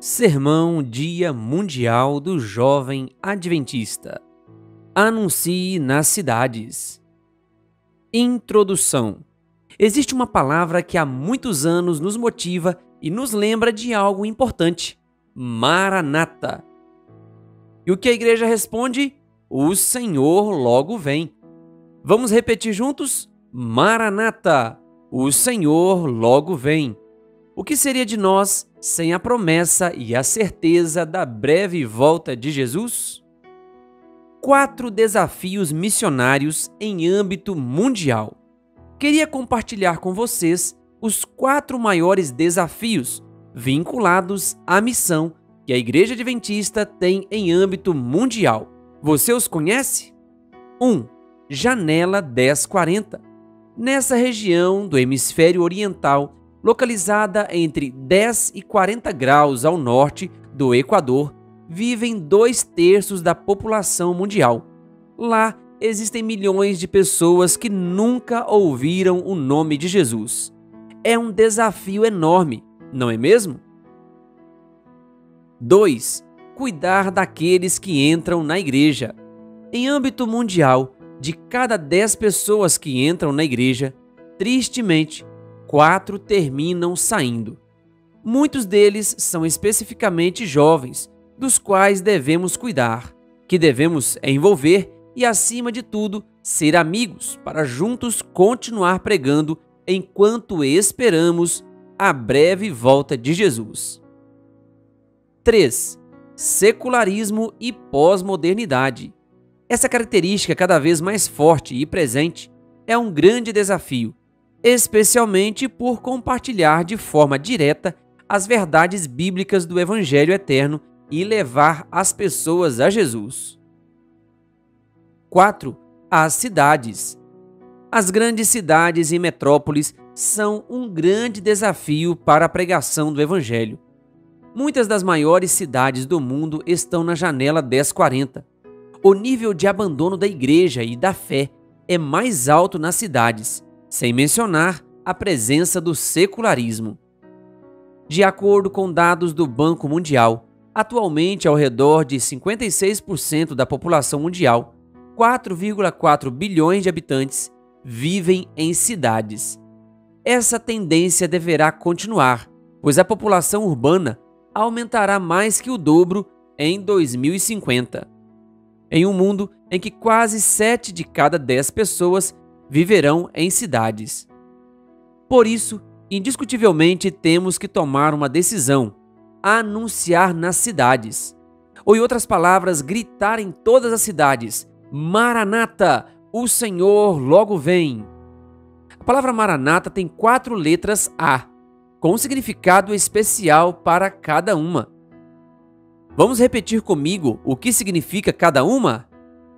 Sermão Dia Mundial do Jovem Adventista. Anuncie nas cidades. Introdução. Existe uma palavra que há muitos anos nos motiva e nos lembra de algo importante: Maranata. E o que a igreja responde? O Senhor logo vem. Vamos repetir juntos? Maranata, o Senhor logo vem. O que seria de nós sem a promessa e a certeza da breve volta de Jesus? 4 desafios missionários em âmbito mundial. Queria compartilhar com vocês os 4 maiores desafios vinculados à missão que a Igreja Adventista tem em âmbito mundial. Você os conhece? 1. Janela 1040. Nessa região do hemisfério oriental, localizada entre 10 e 40 graus ao norte do Equador, vivem 2/3 da população mundial. Lá existem milhões de pessoas que nunca ouviram o nome de Jesus. É um desafio enorme, não é mesmo? 2. Cuidar daqueles que entram na igreja. Em âmbito mundial, de cada 10 pessoas que entram na igreja, tristemente, 4 terminam saindo. Muitos deles são especificamente jovens, dos quais devemos cuidar, que devemos envolver e, acima de tudo, ser amigos para juntos continuar pregando enquanto esperamos a breve volta de Jesus. 3. Secularismo e pós-modernidade. Essa característica cada vez mais forte e presente é um grande desafio, especialmente por compartilhar de forma direta as verdades bíblicas do Evangelho eterno e levar as pessoas a Jesus. 4. As cidades. As grandes cidades e metrópoles são um grande desafio para a pregação do Evangelho. Muitas das maiores cidades do mundo estão na janela 1040. O nível de abandono da igreja e da fé é mais alto nas cidades, sem mencionar a presença do secularismo. De acordo com dados do Banco Mundial, atualmente ao redor de 56% da população mundial, 4,4 bilhões de habitantes, vivem em cidades. Essa tendência deverá continuar, pois a população urbana aumentará mais que o dobro em 2050. Em um mundo em que quase 7 de cada 10 pessoas viverão em cidades. Por isso, indiscutivelmente temos que tomar uma decisão: anunciar nas cidades. Ou, em outras palavras, gritar em todas as cidades: Maranata, o Senhor logo vem. A palavra Maranata tem 4 letras A, com um significado especial para cada uma. Vamos repetir comigo o que significa cada uma?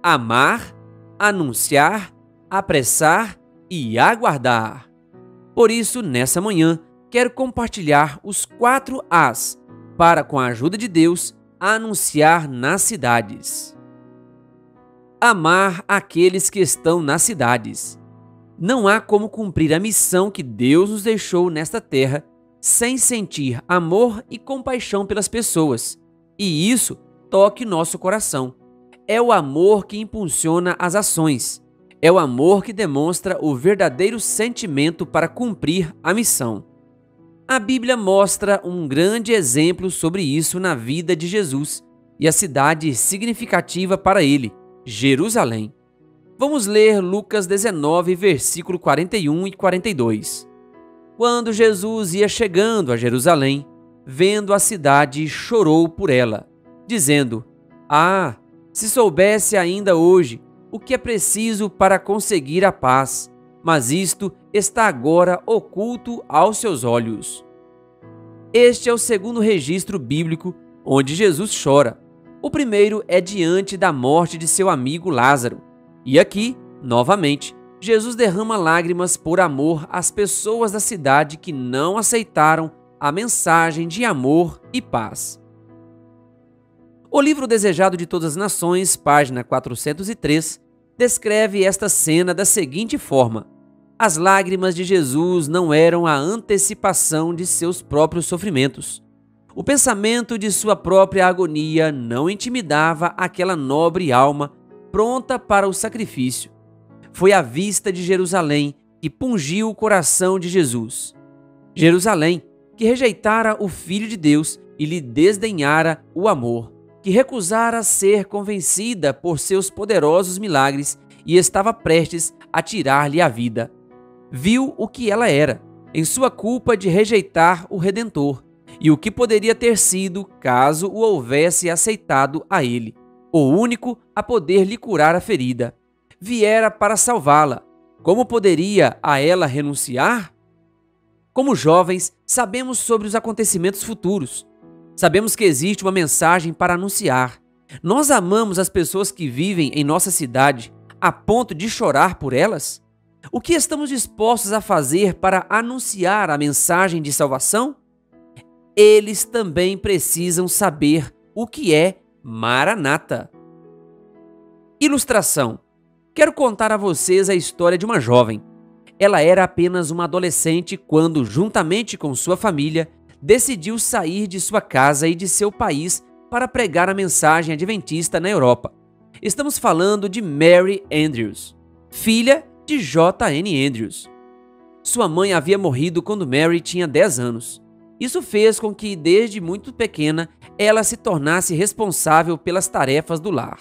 Amar, anunciar, apressar e aguardar. Por isso, nessa manhã, quero compartilhar os 4 As para, com a ajuda de Deus, anunciar nas cidades. Amar aqueles que estão nas cidades. Não há como cumprir a missão que Deus nos deixou nesta terra sem sentir amor e compaixão pelas pessoas. E isso toque nosso coração. É o amor que impulsiona as ações. É o amor que demonstra o verdadeiro sentimento para cumprir a missão. A Bíblia mostra um grande exemplo sobre isso na vida de Jesus e a cidade significativa para ele, Jerusalém. Vamos ler Lucas 19, versículo 41 e 42. Quando Jesus ia chegando a Jerusalém, vendo a cidade, chorou por ela, dizendo: Ah, se soubesse ainda hoje o que é preciso para conseguir a paz, mas isto está agora oculto aos seus olhos. Este é o segundo registro bíblico onde Jesus chora. O primeiro é diante da morte de seu amigo Lázaro. E aqui, novamente, Jesus derrama lágrimas por amor às pessoas da cidade que não aceitaram a mensagem de amor e paz. O livro Desejado de Todas as Nações, página 403, descreve esta cena da seguinte forma: As lágrimas de Jesus não eram a antecipação de seus próprios sofrimentos. O pensamento de sua própria agonia não intimidava aquela nobre alma pronta para o sacrifício. Foi a vista de Jerusalém que pungiu o coração de Jesus. Jerusalém, que rejeitara o Filho de Deus e lhe desdenhara o amor, que recusara ser convencida por seus poderosos milagres e estava prestes a tirar-lhe a vida. Viu o que ela era, em sua culpa de rejeitar o Redentor, e o que poderia ter sido caso o houvesse aceitado a ele, o único a poder lhe curar a ferida. Viera para salvá-la. Como poderia a ela renunciar? Como jovens, sabemos sobre os acontecimentos futuros. Sabemos que existe uma mensagem para anunciar. Nós amamos as pessoas que vivem em nossa cidade a ponto de chorar por elas? O que estamos dispostos a fazer para anunciar a mensagem de salvação? Eles também precisam saber o que é Maranata. Ilustração. Quero contar a vocês a história de uma jovem. Ela era apenas uma adolescente quando, juntamente com sua família, decidiu sair de sua casa e de seu país para pregar a mensagem adventista na Europa. Estamos falando de Mary Andrews, filha de J.N. Andrews. Sua mãe havia morrido quando Mary tinha 10 anos. Isso fez com que, desde muito pequena, ela se tornasse responsável pelas tarefas do lar.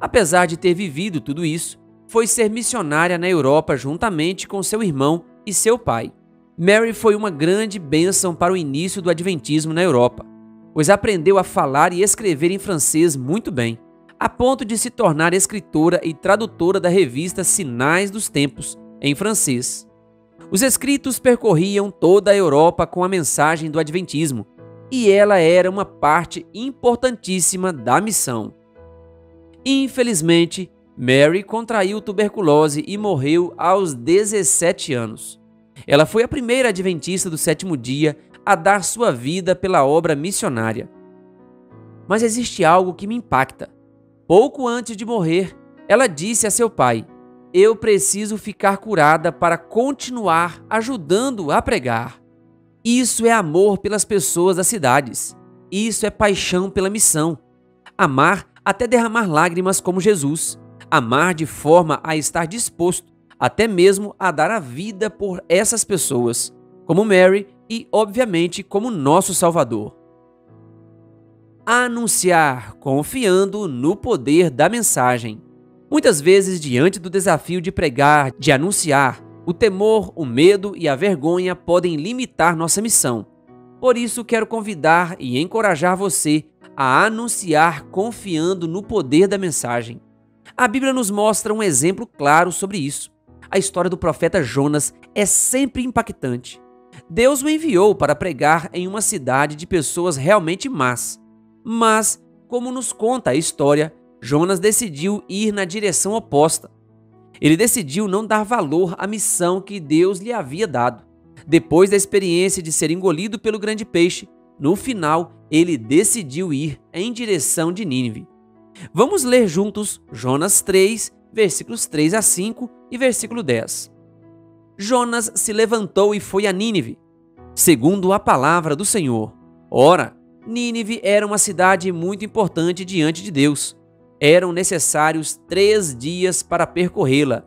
Apesar de ter vivido tudo isso, foi ser missionária na Europa juntamente com seu irmão e seu pai. Mary foi uma grande bênção para o início do adventismo na Europa, pois aprendeu a falar e escrever em francês muito bem, a ponto de se tornar escritora e tradutora da revista Sinais dos Tempos, em francês. Os escritos percorriam toda a Europa com a mensagem do adventismo, e ela era uma parte importantíssima da missão. Infelizmente, Mary contraiu tuberculose e morreu aos 17 anos. Ela foi a primeira adventista do sétimo dia a dar sua vida pela obra missionária. Mas existe algo que me impacta. Pouco antes de morrer, ela disse a seu pai: "Eu preciso ficar curada para continuar ajudando a pregar." Isso é amor pelas pessoas das cidades. Isso é paixão pela missão. Amar até derramar lágrimas como Jesus. Amar de forma a estar disposto até mesmo a dar a vida por essas pessoas, como Mary e, obviamente, como nosso Salvador. Anunciar, confiando no poder da mensagem. Muitas vezes, diante do desafio de pregar, de anunciar, o temor, o medo e a vergonha podem limitar nossa missão. Por isso, quero convidar e encorajar você a anunciar confiando no poder da mensagem. A Bíblia nos mostra um exemplo claro sobre isso. A história do profeta Jonas é sempre impactante. Deus o enviou para pregar em uma cidade de pessoas realmente más. Mas, como nos conta a história, Jonas decidiu ir na direção oposta. Ele decidiu não dar valor à missão que Deus lhe havia dado. Depois da experiência de ser engolido pelo grande peixe, no final, ele decidiu ir em direção de Nínive. Vamos ler juntos Jonas 3, versículos 3 a 5 e versículo 10. Jonas se levantou e foi a Nínive, segundo a palavra do Senhor. Ora, Nínive era uma cidade muito importante diante de Deus. Eram necessários 3 dias para percorrê-la.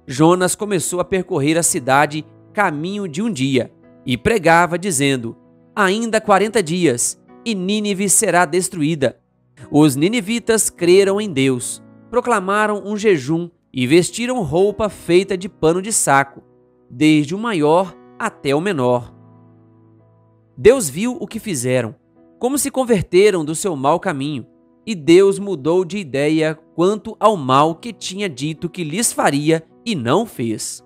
Jonas começou a percorrer a cidade caminho de um dia e pregava dizendo: "Ainda 40 dias e Nínive será destruída." Os ninivitas creram em Deus, proclamaram um jejum e vestiram roupa feita de pano de saco, desde o maior até o menor. Deus viu o que fizeram, como se converteram do seu mau caminho, e Deus mudou de ideia quanto ao mal que tinha dito que lhes faria e não fez.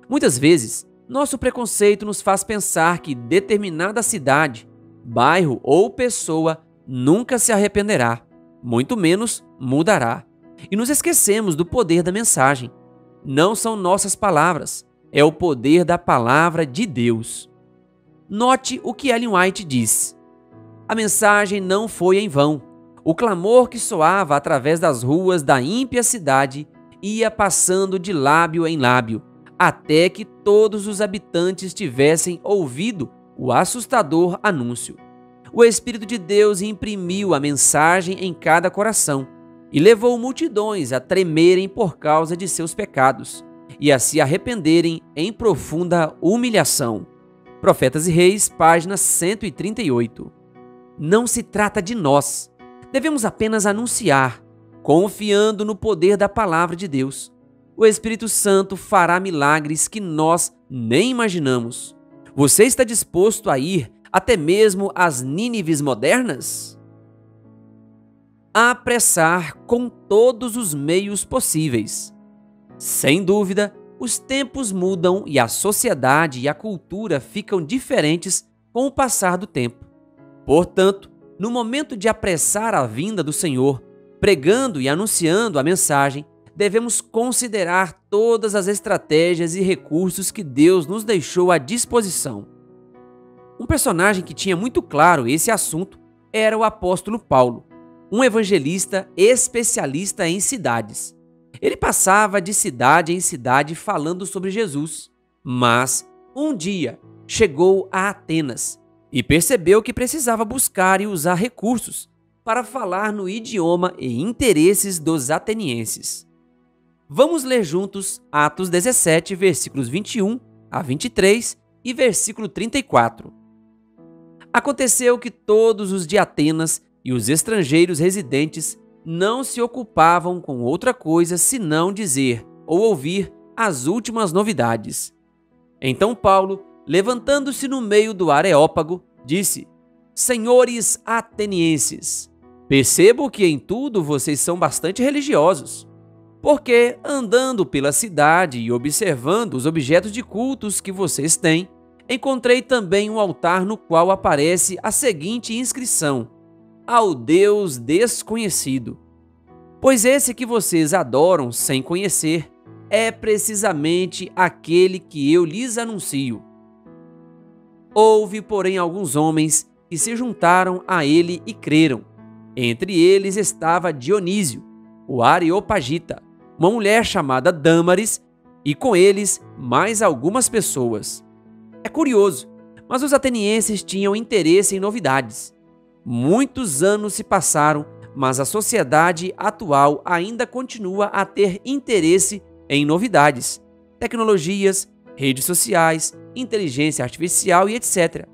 Muitas vezes, nosso preconceito nos faz pensar que determinada cidade, bairro ou pessoa nunca se arrependerá, muito menos mudará. E nos esquecemos do poder da mensagem. Não são nossas palavras, é o poder da palavra de Deus. Note o que Ellen White diz. A mensagem não foi em vão. O clamor que soava através das ruas da ímpia cidade ia passando de lábio em lábio, até que todos os habitantes tivessem ouvido o assustador anúncio. O Espírito de Deus imprimiu a mensagem em cada coração e levou multidões a tremerem por causa de seus pecados e a se arrependerem em profunda humilhação. Profetas e Reis, página 138. Não se trata de nós. Devemos apenas anunciar, confiando no poder da palavra de Deus. O Espírito Santo fará milagres que nós nem imaginamos. Você está disposto a ir até mesmo às Nínives modernas? Apressar com todos os meios possíveis. Sem dúvida, os tempos mudam e a sociedade e a cultura ficam diferentes com o passar do tempo. Portanto, no momento de apressar a vinda do Senhor, pregando e anunciando a mensagem, devemos considerar todas as estratégias e recursos que Deus nos deixou à disposição. Um personagem que tinha muito claro esse assunto era o apóstolo Paulo, um evangelista especialista em cidades. Ele passava de cidade em cidade falando sobre Jesus, mas um dia chegou a Atenas e percebeu que precisava buscar e usar recursos para falar no idioma e interesses dos atenienses. Vamos ler juntos Atos 17, versículos 21 a 23 e versículo 34. Aconteceu que todos os de Atenas e os estrangeiros residentes não se ocupavam com outra coisa senão dizer ou ouvir as últimas novidades. Então Paulo, levantando-se no meio do Areópago, disse: Senhores atenienses, percebo que em tudo vocês são bastante religiosos, porque andando pela cidade e observando os objetos de cultos que vocês têm, encontrei também um altar no qual aparece a seguinte inscrição: ao Deus desconhecido. Pois esse que vocês adoram sem conhecer é precisamente aquele que eu lhes anuncio. Houve, porém, alguns homens que se juntaram a ele e creram. Entre eles estava Dionísio, o Areopagita, uma mulher chamada Dâmaris, e com eles mais algumas pessoas. É curioso, mas os atenienses tinham interesse em novidades. Muitos anos se passaram, mas a sociedade atual ainda continua a ter interesse em novidades, tecnologias, redes sociais, inteligência artificial e etc.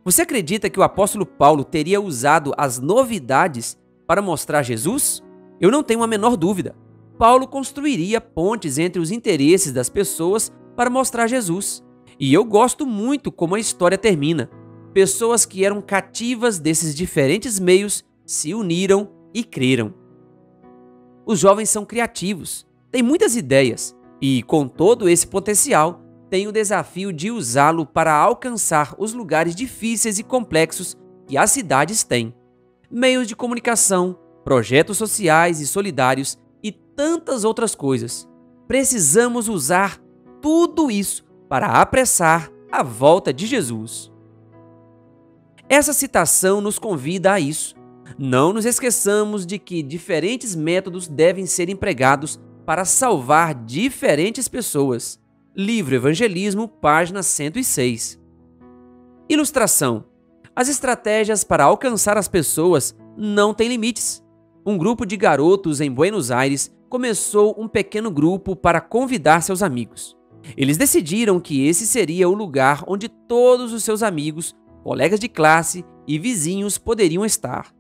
Você acredita que o apóstolo Paulo teria usado as novidades para mostrar Jesus? Eu não tenho a menor dúvida. Paulo construiria pontes entre os interesses das pessoas para mostrar Jesus. E eu gosto muito como a história termina. Pessoas que eram cativas desses diferentes meios se uniram e creram. Os jovens são criativos, têm muitas ideias e, com todo esse potencial, têm o desafio de usá-lo para alcançar os lugares difíceis e complexos que as cidades têm. Meios de comunicação, projetos sociais e solidários e tantas outras coisas. Precisamos usar tudo isso para apressar a volta de Jesus. Essa citação nos convida a isso. Não nos esqueçamos de que diferentes métodos devem ser empregados para salvar diferentes pessoas. Livro Evangelismo, página 106. Ilustração. As estratégias para alcançar as pessoas não têm limites. Um grupo de garotos em Buenos Aires começou um pequeno grupo para convidar seus amigos. Eles decidiram que esse seria o lugar onde todos os seus amigos, colegas de classe e vizinhos poderiam estar.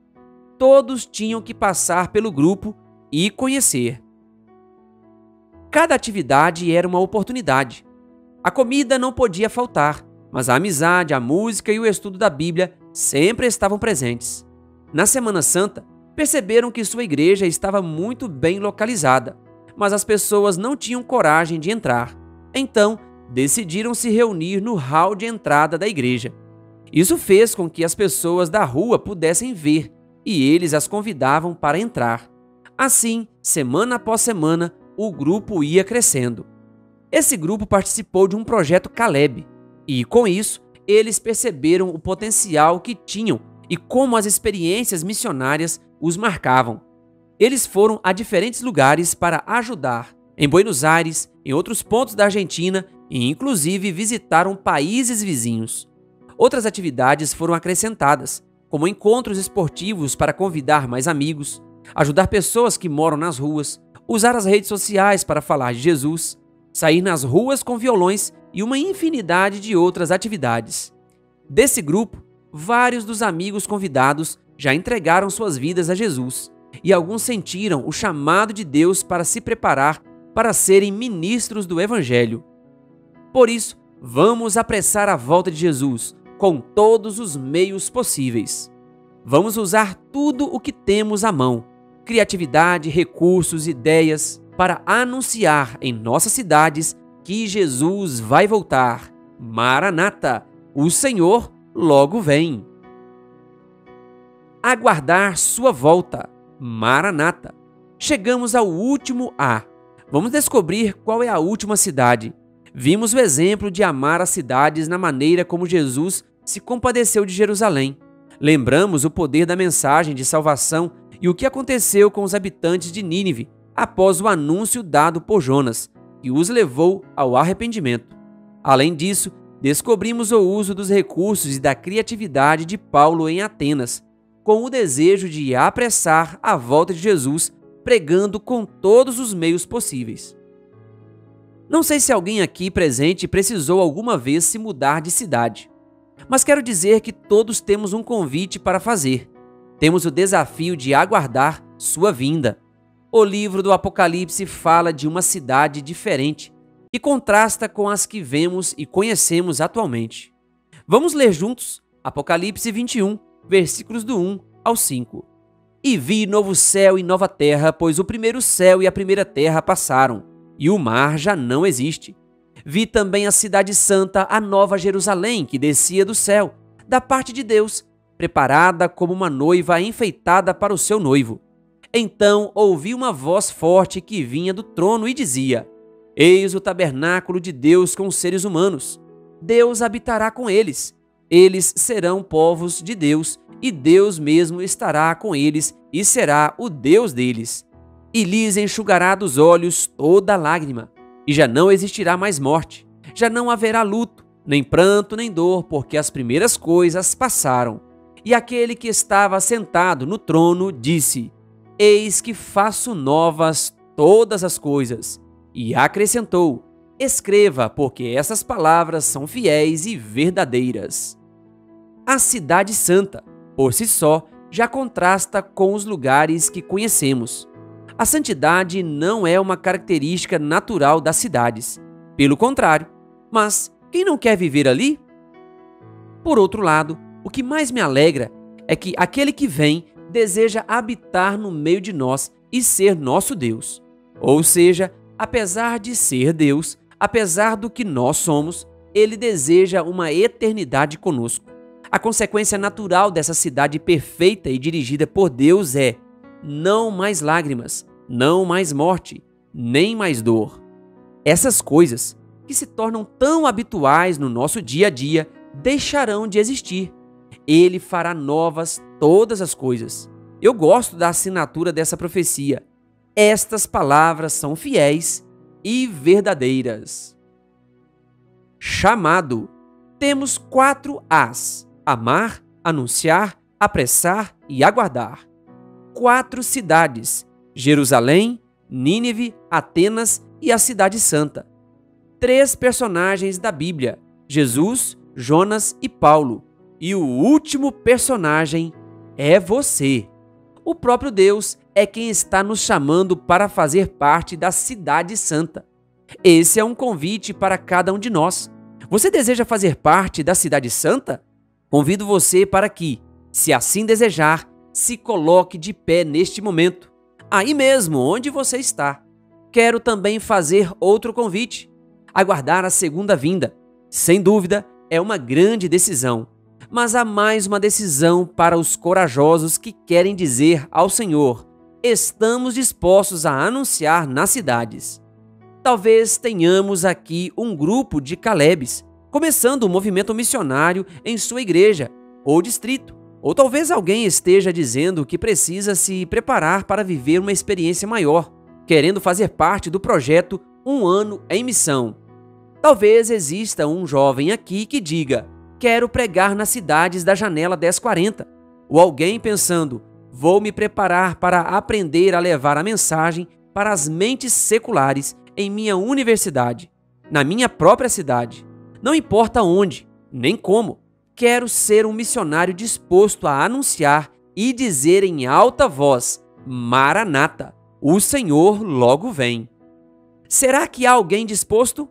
Todos tinham que passar pelo grupo e conhecer. Cada atividade era uma oportunidade. A comida não podia faltar, mas a amizade, a música e o estudo da Bíblia sempre estavam presentes. Na Semana Santa, perceberam que sua igreja estava muito bem localizada, mas as pessoas não tinham coragem de entrar. Então, decidiram se reunir no hall de entrada da igreja. Isso fez com que as pessoas da rua pudessem ver, e eles as convidavam para entrar. Assim, semana após semana, o grupo ia crescendo. Esse grupo participou de um projeto Caleb, e com isso, eles perceberam o potencial que tinham e como as experiências missionárias os marcavam. Eles foram a diferentes lugares para ajudar, em Buenos Aires, em outros pontos da Argentina e inclusive visitaram países vizinhos. Outras atividades foram acrescentadas, como encontros esportivos para convidar mais amigos, ajudar pessoas que moram nas ruas, usar as redes sociais para falar de Jesus, sair nas ruas com violões e uma infinidade de outras atividades. Desse grupo, vários dos amigos convidados já entregaram suas vidas a Jesus e alguns sentiram o chamado de Deus para se preparar para serem ministros do Evangelho. Por isso, vamos apressar a volta de Jesus com todos os meios possíveis. Vamos usar tudo o que temos à mão, criatividade, recursos, ideias, para anunciar em nossas cidades que Jesus vai voltar. Maranata, o Senhor logo vem. Aguardar sua volta. Maranata. Chegamos ao último A. Vamos descobrir qual é a última cidade. Vimos o exemplo de amar as cidades na maneira como Jesus se compadeceu de Jerusalém. Lembramos o poder da mensagem de salvação e o que aconteceu com os habitantes de Nínive após o anúncio dado por Jonas, que os levou ao arrependimento. Além disso, descobrimos o uso dos recursos e da criatividade de Paulo em Atenas, com o desejo de apressar a volta de Jesus, pregando com todos os meios possíveis. Não sei se alguém aqui presente precisou alguma vez se mudar de cidade, mas quero dizer que todos temos um convite para fazer. Temos o desafio de aguardar sua vinda. O livro do Apocalipse fala de uma cidade diferente, que contrasta com as que vemos e conhecemos atualmente. Vamos ler juntos Apocalipse 21, versículos do 1 ao 5. E vi novo céu e nova terra, pois o primeiro céu e a primeira terra passaram, e o mar já não existe. Vi também a cidade santa, a nova Jerusalém, que descia do céu, da parte de Deus, preparada como uma noiva enfeitada para o seu noivo. Então ouvi uma voz forte que vinha do trono e dizia: Eis o tabernáculo de Deus com os seres humanos. Deus habitará com eles. Eles serão povos de Deus, e Deus mesmo estará com eles e será o Deus deles. E lhes enxugará dos olhos toda lágrima, e já não existirá mais morte. Já não haverá luto, nem pranto, nem dor, porque as primeiras coisas passaram. E aquele que estava sentado no trono disse: Eis que faço novas todas as coisas. E acrescentou: Escreva, porque essas palavras são fiéis e verdadeiras. A cidade santa, por si só, já contrasta com os lugares que conhecemos. A santidade não é uma característica natural das cidades. Pelo contrário, mas quem não quer viver ali? Por outro lado, o que mais me alegra é que aquele que vem deseja habitar no meio de nós e ser nosso Deus. Ou seja, apesar de ser Deus, apesar do que nós somos, ele deseja uma eternidade conosco. A consequência natural dessa cidade perfeita e dirigida por Deus é: não mais lágrimas, não mais morte, nem mais dor. Essas coisas, que se tornam tão habituais no nosso dia a dia, deixarão de existir. Ele fará novas todas as coisas. Eu gosto da assinatura dessa profecia. Estas palavras são fiéis e verdadeiras. Chamado. Temos 4 As: amar, anunciar, apressar e aguardar. 4 cidades: Jerusalém, Nínive, Atenas e a Cidade Santa. 3 personagens da Bíblia: Jesus, Jonas e Paulo. E o último personagem é você. O próprio Deus é quem está nos chamando para fazer parte da Cidade Santa. Esse é um convite para cada um de nós. Você deseja fazer parte da Cidade Santa? Convido você para que, se assim desejar, se coloque de pé neste momento, aí mesmo onde você está. Quero também fazer outro convite: aguardar a segunda vinda. Sem dúvida, é uma grande decisão, mas há mais uma decisão para os corajosos que querem dizer ao Senhor: estamos dispostos a anunciar nas cidades. Talvez tenhamos aqui um grupo de Calebes, começando um movimento missionário em sua igreja ou distrito. Ou talvez alguém esteja dizendo que precisa se preparar para viver uma experiência maior, querendo fazer parte do projeto Um Ano em Missão. Talvez exista um jovem aqui que diga: quero pregar nas cidades da Janela 1040. Ou alguém pensando: vou me preparar para aprender a levar a mensagem para as mentes seculares em minha universidade, na minha própria cidade. Não importa onde, nem como. Quero ser um missionário disposto a anunciar e dizer em alta voz: Maranata, o Senhor logo vem. Será que há alguém disposto?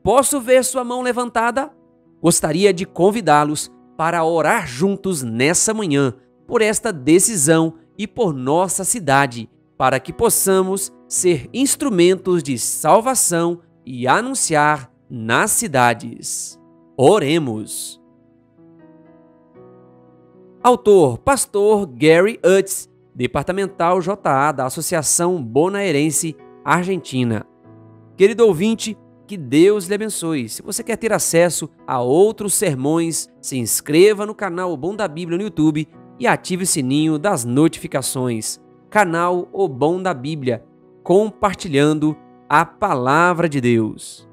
Posso ver sua mão levantada? Gostaria de convidá-los para orar juntos nessa manhã por esta decisão e por nossa cidade, para que possamos ser instrumentos de salvação e anunciar nas cidades. Oremos. Autor: Pastor Gary Utz, Departamental JA da Associação Bonaerense, Argentina. Querido ouvinte, que Deus lhe abençoe. Se você quer ter acesso a outros sermões, se inscreva no canal O Bom da Bíblia no YouTube e ative o sininho das notificações. Canal O Bom da Bíblia, compartilhando a Palavra de Deus.